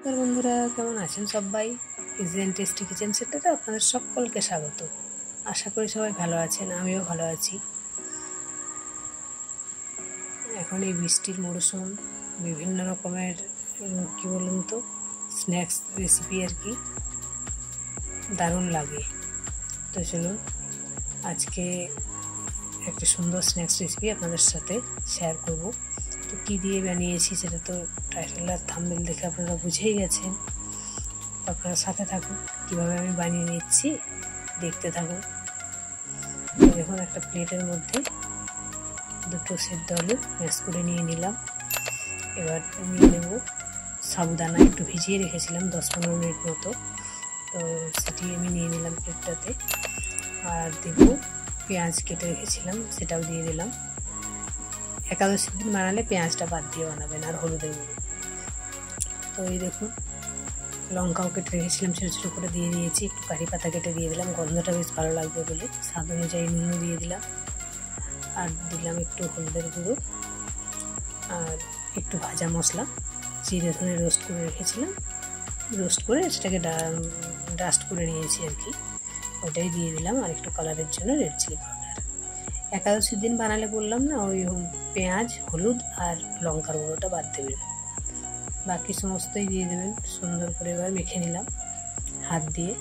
বন্ধুরা কেমন আছেন সবাই? ইজি এন্ড টেস্টি কিচেন সেন্টারে আপনাদের সকলকে স্বাগত। আশা করি সবাই ভালো আছেন, আমিও ভালো আছি। এখন এই বৃষ্টির মরশুম, বিভিন্ন রকমের কি বলুন তো স্ন্যাক্স রেসিপি আর কি দারুণ লাগে। তো চলুন আজকে একটা সুন্দর স্ন্যাক্স রেসিপি আপনাদের সাথে শেয়ার করব। তো কী দিয়ে বানিয়েছি সেটা তো টাইটেল আর থাম্বনেল দেখে আপনারা বুঝেই গেছেন। আপনারা সাথে থাকুন, কীভাবে আমি বানিয়ে নিচ্ছি দেখতে থাকুন। দেখুন একটা প্লেটের মধ্যে দুটো সেদ্ধ আলু ম্যাশ করে নিয়ে নিলাম। এবার নিয়ে নেব সাবুদানা, একটু ভিজিয়ে রেখেছিলাম 10-15 মিনিট মতো, তো সেটি আমি নিয়ে নিলাম প্লেটটাতে। আর দেব পেঁয়াজ কেটে রেখেছিলাম, সেটাও দিয়ে দিলাম। একাদশীর দিন বানালে পেঁয়াজটা বাদ দিয়ে বানাবেন, আর হলুদের গুঁড়ো। তো এই দেখুন লঙ্কাও কেটে রেখেছিলাম, ছোটো ছোটো করে দিয়ে দিয়েছি। একটু কারি পাতা কেটে দিয়ে দিলাম, গন্ধটা বেশ ভালো লাগবে বলে। স্বাদ অনুযায়ী নুনও দিয়ে দিলাম, আর দিলাম একটু হলুদের গুঁড়ো আর একটু ভাজা মশলা। জিরে ধরে রোস্ট করে রেখেছিলাম, রোস্ট করে সেটাকে ডাস্ট করে নিয়েছি আর কি, ওইটাই দিয়ে দিলাম। আর একটু কালারের জন্য রেড চিলি পাউডার। একাদশীর দিন বানালে বললাম না, ওই পেঁয়াজ, হলুদ আর লঙ্কার গুঁড়োটা বাদ দেবেন, বাকি সমস্তই দিয়ে দেবেন। সুন্দর করে এবার মেখে নিলাম হাত দিয়ে।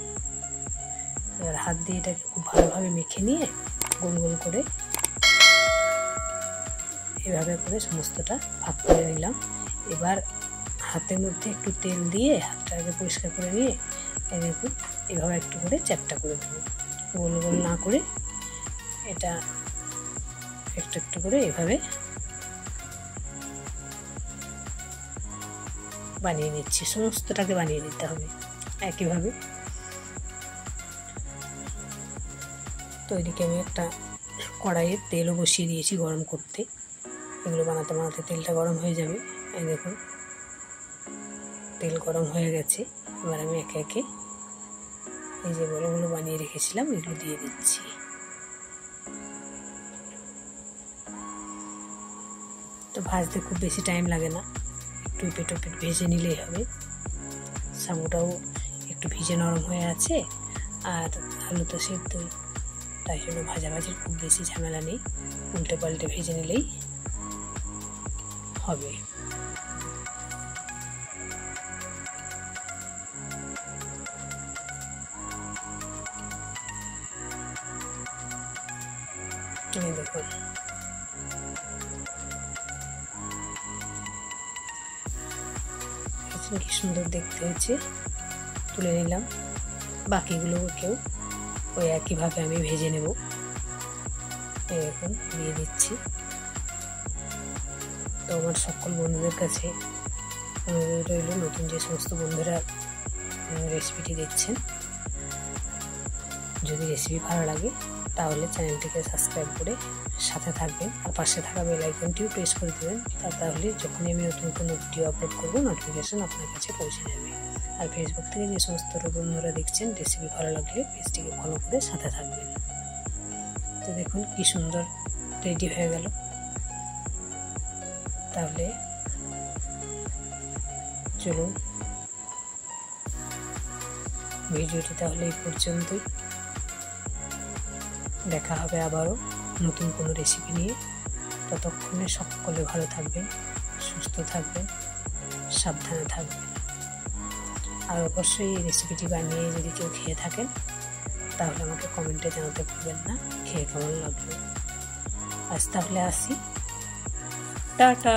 এবার হাত দিয়ে এটাকে খুব ভালোভাবে মেখে নিয়ে গোল গোল করে এভাবে করে সমস্তটা ভাগ করে নিলাম। এবার হাতের মধ্যে একটু তেল দিয়ে হাতটাকে পরিষ্কার করে নিয়ে দেখুন এভাবে একটু করে চ্যাপটা করে দেবো, গোল গোল না করে। এটা একটু একটু করে এভাবে বানিয়ে নিচ্ছি, সমস্তটাকে বানিয়ে নিতে হবে একইভাবে। তো এদিকে আমি একটা কড়াইয়ে তেলও বসিয়ে দিয়েছি গরম করতে। এগুলো বানাতে বানাতে তেলটা গরম হয়ে যাবে। এই দেখুন তেল গরম হয়ে গেছে। এবার আমি একে একে এই যে বড়গুলো বানিয়ে রেখেছিলাম এগুলো দিয়ে দিচ্ছি। তো ভাজতে খুব বেশি টাইম লাগে না, একটু এপিট ওপিট ভেজে নিলেই হবে। সাবুটাও একটু ভিজে নরম হয়ে আছে, আর আলু তো সেদ্ধই, তাই জন্য ভাজাভাজির খুব বেশি ঝামেলা নেই, উল্টে পাল্টে ভেজে নিলেই হবে। দেখুন কি সুন্দর দেখতে হয়েছে, তুলে নিলাম। বাকিগুলোকেও ওই একইভাবে আমি ভেজে নেব। এখন দিয়ে দিচ্ছি। তো আমার সকল বন্ধুদের কাছে অনুরোধ রইল, নতুন যে সমস্ত বন্ধুরা রেসিপিটি দেখছেন, যদি রেসিপি ভালো লাগে তাহলে চ্যানেলটিকে সাবস্ক্রাইব করে সাথে থাকবেন, আর পাশে থাকা বেল আইকনটিও প্রেস করে দেবেন। তাহলে যখনই আমি নতুন কোনো ভিডিও আপলোড করব নোটিফিকেশন আপনার কাছে পৌঁছে যাবে। আর ফেসবুক থেকে যে সমস্ত বন্ধুরা দেখছেন, রেসিপি ভালো লাগলে পেজটিকে ফলো করে সাথে থাকবেন। তো দেখুন কি সুন্দর রেডি হয়ে গেল। তাহলে চলুন ভিডিওটি তাহলে এই পর্যন্তই। দেখা হবে আবারও নতুন কোনো রেসিপি নিয়ে। ততক্ষণে সকলে ভালো থাকবেন, সুস্থ থাকবেন, সাবধানে থাকবেন। আর অবশ্যই এই রেসিপিটি বানিয়ে যদি কেউ খেয়ে থাকেন তাহলে আমাকে কমেন্টে জানাতে ভুলবেন না খেয়ে কেমন লাগলো। আজ তাহলে আসি, টাটা।